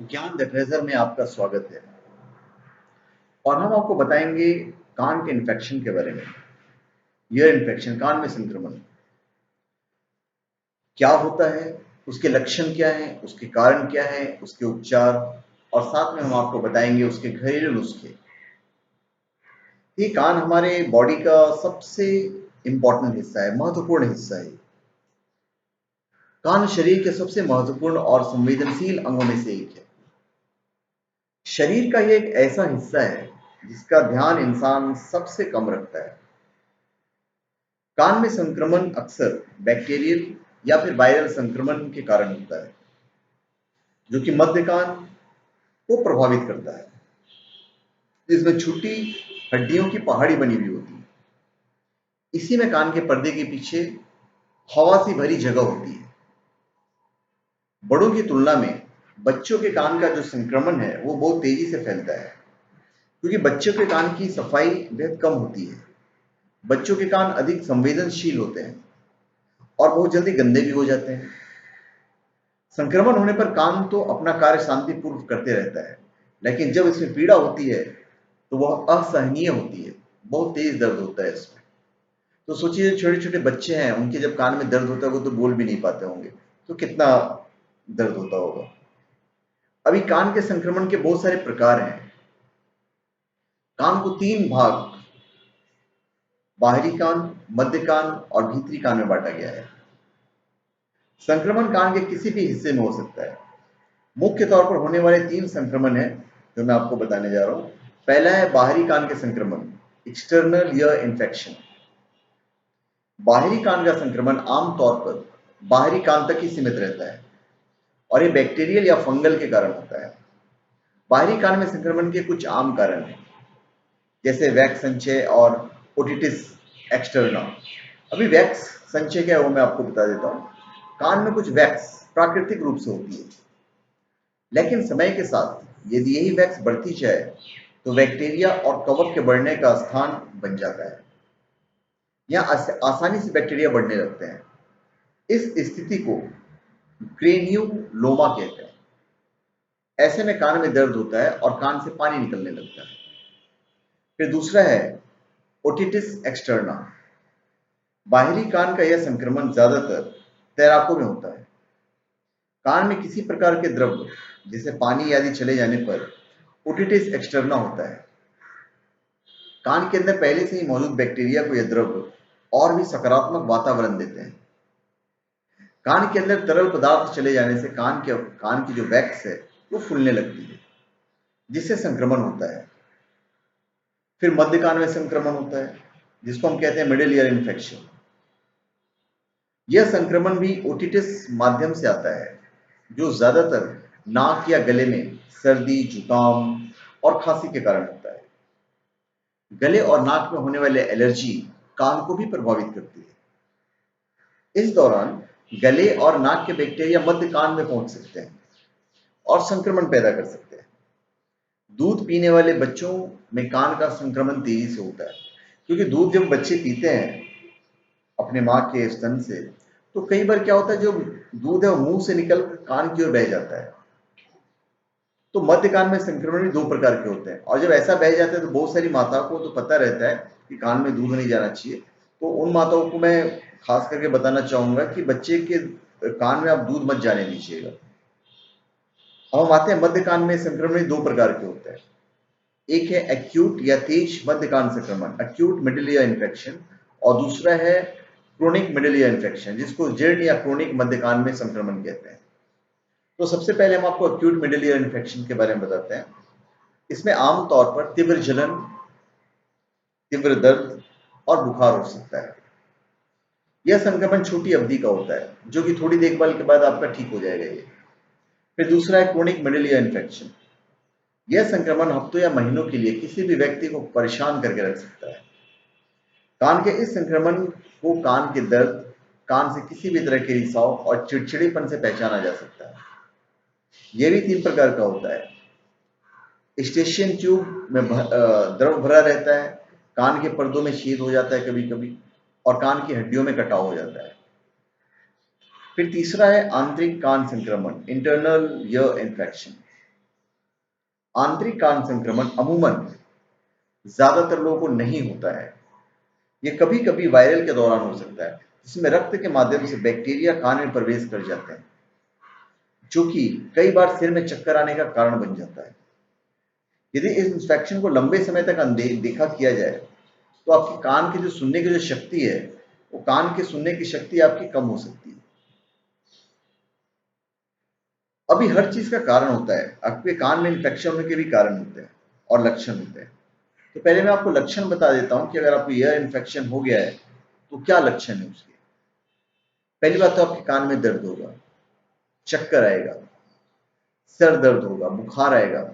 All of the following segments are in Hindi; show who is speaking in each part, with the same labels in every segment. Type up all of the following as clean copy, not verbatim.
Speaker 1: ज्ञान द ट्रेजर में आपका स्वागत है। और हम आपको बताएंगे कान के इन्फेक्शन के बारे में। ईयर इन्फेक्शन, कान में संक्रमण क्या होता है, उसके लक्षण क्या हैं, उसके कारण क्या है, उसके उपचार, और साथ में हम आपको बताएंगे उसके घरेलू नुस्खे। ये कान हमारे बॉडी का सबसे इंपॉर्टेंट हिस्सा है, महत्वपूर्ण हिस्सा है। कान शरीर के सबसे महत्वपूर्ण और संवेदनशील अंगों में से एक है। शरीर का ये एक ऐसा हिस्सा है जिसका ध्यान इंसान सबसे कम रखता है। कान में संक्रमण अक्सर बैक्टीरियल या फिर वायरल संक्रमण के कारण होता है, जो कि मध्य कान को प्रभावित करता है, जिसमें छोटी हड्डियों की पहाड़ी बनी हुई होती है। इसी में कान के पर्दे के पीछे हवा से भरी जगह होती है। बड़ों की तुलना में बच्चों के कान का जो संक्रमण है वो बहुत तेजी से फैलता है, क्योंकि बच्चों के कान की सफाई बेहद कम होती है। बच्चों के कान अधिक संवेदनशील होते हैं और बहुत जल्दी गंदे भी हो जाते हैं। संक्रमण होने पर कान तो अपना कार्य शांतिपूर्व करते रहता है, लेकिन जब इसमें पीड़ा होती है तो वह असहनीय होती है। बहुत तेज दर्द होता है इसमें। तो सोचिए, छोटे छोटे बच्चे हैं, उनके जब कान में दर्द होता है वो तो बोल भी नहीं पाते होंगे, तो कितना दर्द होता होगा। अभी कान के संक्रमण के बहुत सारे प्रकार हैं। कान को तीन भाग, बाहरी कान, मध्य कान और भीतरी कान में बांटा गया है। संक्रमण कान के किसी भी हिस्से में हो सकता है। मुख्य तौर पर होने वाले तीन संक्रमण हैं जो मैं आपको बताने जा रहा हूं। पहला है बाहरी कान के संक्रमण, एक्सटर्नल ईयर इन्फेक्शन। बाहरी कान का संक्रमण आमतौर पर बाहरी कान तक ही सीमित रहता है और ये बैक्टीरियल या फंगल के कारण होता है। बाहरी कान में संक्रमण के कुछ आम कारण हैं, जैसे वैक्स संचय और ओटिटिस एक्सटर्ना। अभी वैक्स संचय क्या है वो मैं आपको बता देता हूँ। कान में कुछ वैक्स प्राकृतिक रूप से होती है, लेकिन समय के साथ यदि यही वैक्स बढ़ती जाए तो बैक्टीरिया और कवक के बढ़ने का स्थान बन जाता है। यहाँ आसानी से बैक्टीरिया बढ़ने लगते हैं। इस स्थिति को ग्रेन्युलोमा कहते हैं। ऐसे में कान में दर्द होता है और कान से पानी निकलने लगता है। फिर दूसरा है ओटिटिस एक्सटर्ना। बाहरी कान का यह संक्रमण ज्यादातर तैराकों में होता है। कान में किसी प्रकार के द्रव जैसे पानी आदि चले जाने पर ओटिटिस एक्सटर्ना होता है। कान के अंदर पहले से ही मौजूद बैक्टीरिया को यह द्रव और भी सकारात्मक वातावरण देते हैं। कान के अंदर तरल पदार्थ चले जाने से कान की जो वैक्स है वो फूलने लगती है, जिससे संक्रमण होता है। फिर मध्य कान में संक्रमण होता है, जिसको हम कहते हैं मिडिल ईयर इन्फेक्शन। यह संक्रमण भी ओटिटिस माध्यम से आता है, जो ज्यादातर नाक या गले में सर्दी, जुकाम और खांसी के कारण होता है। गले और नाक में होने वाले एलर्जी कान को भी प्रभावित करती है। इस दौरान गले और नाक के बैक्टीरिया मध्य कान में पहुंच सकते हैं और संक्रमण पैदा कर सकते हैं। दूध पीने वाले बच्चों में कान का संक्रमण तेजी से होता है, क्योंकि दूध जब बच्चे पीते हैं अपने माँ के स्तन से, तो कई बार क्या होता है, जो दूध है वो मुंह से निकल कान की ओर बह जाता है। तो मध्य कान में संक्रमण भी दो प्रकार के होते हैं, और जब ऐसा बह जाता है तो बहुत सारी माताओं को तो पता रहता है कि कान में दूध नहीं जाना चाहिए। तो उन माताओं को मैं खास करके बताना चाहूंगा कि बच्चे के कान में आप दूध मत जाने दीजिएगा। अब हम आते हैं मध्य कान में संक्रमण दो प्रकार के होते हैं। एक है एक्यूट या तेज मध्य कान संक्रमण, एक्यूट मिडिल ईयर इन्फेक्शन, और दूसरा है क्रोनिक मिडिल ईयर इन्फेक्शन, जिसको जीर्ण या क्रोनिक मध्य कान में संक्रमण कहते हैं। तो सबसे पहले हम आपको एक्यूट मिडिल ईयर इन्फेक्शन के बारे में बताते हैं। इसमें आमतौर पर तीव्र जलन, तीव्र दर्द और बुखार हो सकता है। यह संक्रमण छोटी अवधि का होता है, जो कि थोड़ी देखभाल के बाद आपका ठीक हो जाएगा ये। फिर दूसरा है क्रोनिक मिडिल ईयर इन्फेक्शन। यह संक्रमण हफ्तों या महीनों के लिए किसी भी व्यक्ति को परेशान करके रख सकता है। कान के इस संक्रमण को कान के दर्द, कान से किसी भी तरह के रिसाव और चिड़चिड़ेपन से पहचाना जा सकता है। यह भी तीन प्रकार का होता है। स्टेशियन ट्यूब में द्रव भरा रहता है, कान के पर्दों में छेद हो जाता है कभी कभी, और कान की हड्डियों में कटाव हो जाता है। फिर तीसरा है आंतरिक कान संक्रमण, इंटरनल ईयर इन्फेक्शन। आंतरिक कान संक्रमण अमूमन ज्यादातर लोगों को नहीं होता है। ये कभी कभी वायरल के दौरान हो सकता है, जिसमें रक्त के माध्यम से बैक्टीरिया कान में प्रवेश कर जाते हैं, जो कि कई बार सिर में चक्कर आने का कारण बन जाता है। यदि इस इंफेक्शन को लंबे समय तक अनदेखा किया जाए तो आपकी कान की जो सुनने की जो शक्ति है, वो कान के सुनने की शक्ति आपकी कम हो सकती है। अभी हर चीज का कारण होता है, आपके कान में इंफेक्शन होने के भी कारण होते हैं और लक्षण होते हैं। तो पहले मैं आपको लक्षण बता देता हूं कि अगर आपको ईयर इन्फेक्शन हो गया है तो क्या लक्षण है उसके। पहली बात तो आपके कान में दर्द होगा, चक्कर आएगा, सर दर्द होगा, बुखार आएगा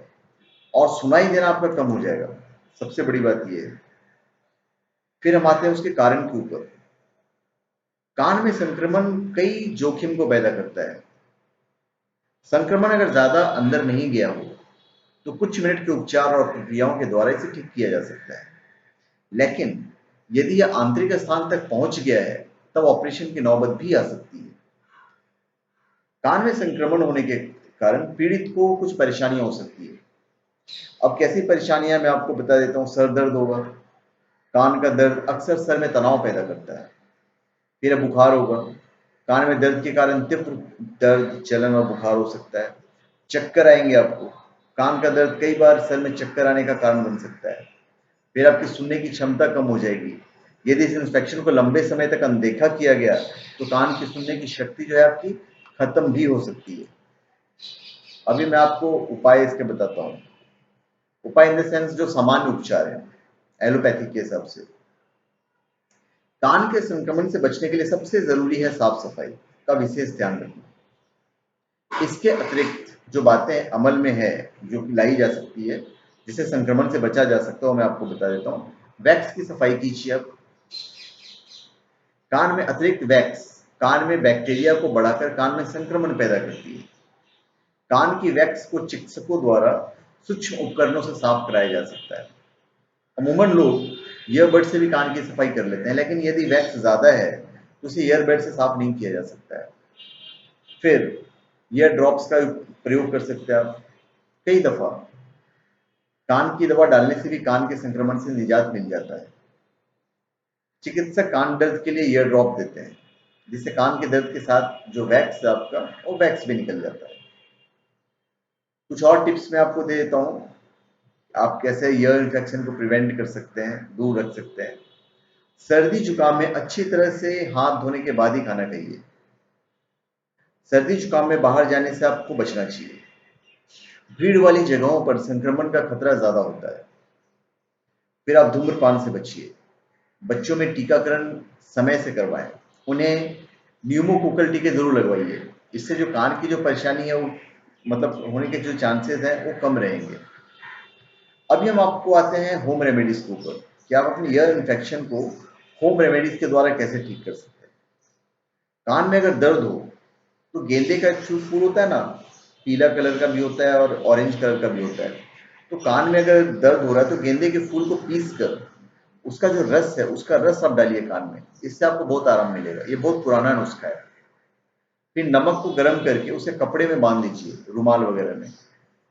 Speaker 1: और सुनाई देना आपका कम हो जाएगा। सबसे बड़ी बात यह है। फिर हम आते हैं उसके कारण के ऊपर। कान में संक्रमण कई जोखिम को पैदा करता है। संक्रमण अगर ज्यादा अंदर नहीं गया हो तो कुछ मिनट के उपचार और प्रक्रियाओं के द्वारा इसे ठीक किया जा सकता है, लेकिन यदि यह आंतरिक स्थान तक पहुंच गया है तब ऑपरेशन की नौबत भी आ सकती है। कान में संक्रमण होने के कारण पीड़ित को कुछ परेशानियां हो सकती है। अब कैसी परेशानियां मैं आपको बता देता हूं। सर दर्द होगा, कान का दर्द अक्सर सर में तनाव पैदा करता है। फिर बुखार होगा, कान में दर्द के कारण तीव्र दर्द, जलन और बुखार हो सकता है। चक्कर आएंगे आपको, कान का दर्द कई बार सर में चक्कर आने का कारण बन सकता है। फिर आपकी सुनने की क्षमता कम हो जाएगी। यदि इस इंफेक्शन को लंबे समय तक अनदेखा किया गया तो कान की सुनने की शक्ति जो है आपकी खत्म भी हो सकती है। अभी मैं आपको उपाय इसके बताता हूँ। उपाय इन द सेंस जो सामान्य उपचार है एलोपैथी के हिसाब से। कान के संक्रमण से बचने के लिए सबसे जरूरी है साफ सफाई का विशेष ध्यान रखना। इसके अतिरिक्त जो बातें अमल में है, जो कि लाई जा सकती है, जिससे संक्रमण से बचा जा सकता है, मैं आपको बता देता हूँ। वैक्स की सफाई कीजिए आप। कान में अतिरिक्त वैक्स कान में बैक्टीरिया को बढ़ाकर कान में संक्रमण पैदा करती है। कान की वैक्स को चिकित्सकों द्वारा सूक्ष्म उपकरणों से साफ कराया जा सकता है। अमूमन लोग ईयरबड से भी कान की सफाई कर लेते हैं, लेकिन यदि वैक्स ज्यादा है तो उसे ईयरबड से साफ नहीं किया जा सकता है। फिर ईयर ड्रॉप्स का प्रयोग कर सकते हैं आप। कई दफा कान की दवा डालने से भी कान के संक्रमण से निजात मिल जाता है। चिकित्सक कान दर्द के लिए ईयर ड्रॉप देते हैं, जिससे कान के दर्द के साथ जो वैक्स है आपका, वो वैक्स भी निकल जाता है। कुछ और टिप्स मैं आपको दे देता हूँ, आप कैसे ईयर इन्फेक्शन को प्रिवेंट कर सकते हैं, दूर रख सकते हैं। सर्दी जुकाम में अच्छी तरह से हाथ धोने के बाद ही खाना खाइए। सर्दी जुकाम में बाहर जाने से आपको बचना चाहिए। भीड़ वाली जगहों पर संक्रमण का खतरा ज्यादा होता है। फिर आप धूम्रपान से बचिए। बच्चों में टीकाकरण समय से करवाएं। उन्हें न्यूमोकोकल टीके जरूर लगवाइए। इससे जो कान की जो परेशानी है वो मतलब होने के जो चांसेस हैं वो कम रहेंगे। अभी हम आपको आते हैं होम रेमेडीज के ऊपर कि आप अपने ईयर इन्फेक्शन को होम रेमेडीज के द्वारा कैसे ठीक कर सकते हैं। कान में अगर दर्द हो तो गेंदे का एक फूल होता है ना, पीला कलर का भी होता है और ऑरेंज कलर का भी होता है। तो कान में अगर दर्द हो रहा है तो गेंदे के फूल को पीस कर उसका जो रस है, उसका रस आप डालिए कान में। इससे आपको बहुत आराम मिलेगा। ये बहुत पुराना नुस्खा है। फिर नमक को गर्म करके उसे कपड़े में बांध लीजिए, रुमाल वगैरह में,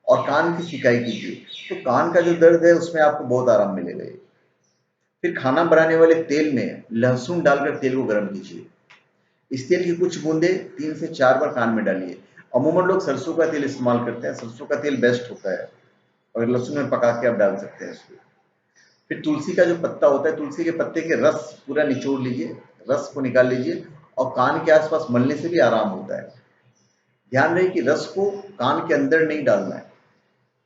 Speaker 1: और कान की सिकाई कीजिए। तो कान का जो दर्द है उसमें आपको बहुत आराम मिलेगा। फिर खाना बनाने वाले तेल में लहसुन डालकर तेल को गर्म कीजिए। इस तेल की कुछ बूंदे 3 से 4 बार कान में डालिए। अमूमन लोग सरसों का तेल इस्तेमाल करते हैं, सरसों का तेल बेस्ट होता है, और लहसुन में पका के आप डाल सकते हैं इसको। फिर तुलसी का जो पत्ता होता है, तुलसी के पत्ते के रस पूरा निचोड़ लीजिए, रस को निकाल लीजिए, और कान के आसपास मलने से भी आराम होता है। ध्यान रहे कि रस को कान के अंदर नहीं डालना है,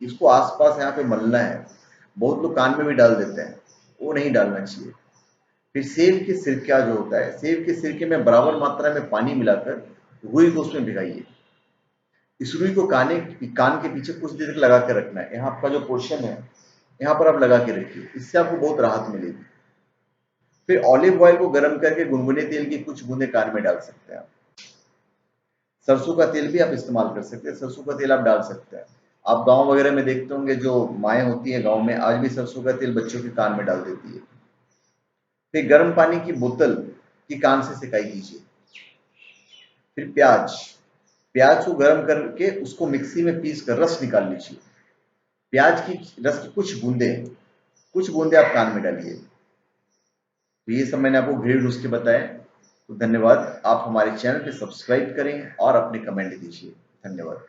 Speaker 1: इसको आसपास यहाँ पे मलना है। बहुत लोग कान में भी डाल देते हैं, वो नहीं डालना चाहिए। फिर सेब के सिरका जो होता है, सेब के सिरके में बराबर मात्रा में पानी मिलाकर रुई को उसमें भिगाइए। इस रुई को कान के पीछे कुछ देर तक लगा कर रखना है। यहाँ आपका जो पोर्शन है यहाँ पर आप लगा के रखिए, इससे आपको बहुत राहत मिलेगी। फिर ऑलिव ऑयल को गर्म करके गुनगुने तेल की कुछ बूंदे कान में डाल सकते हैं आप। सरसों का तेल भी आप इस्तेमाल कर सकते हैं, सरसों का तेल आप डाल सकते हैं। आप गांव वगैरह में देखते होंगे जो माएँ होती हैं गांव में, आज भी सरसों का तेल बच्चों के कान में डाल देती है। फिर गर्म पानी की बोतल की कान से सिकाई कीजिए। फिर प्याज प्याज को गर्म करके उसको मिक्सी में पीस कर रस निकाल लीजिए। प्याज की रस की कुछ बूंदे आप कान में डालिए। तो ये सब मैंने आपको घरेलू नुस्खे बताए। तो धन्यवाद। आप हमारे चैनल पे सब्सक्राइब करें और अपने कमेंट दीजिए। धन्यवाद।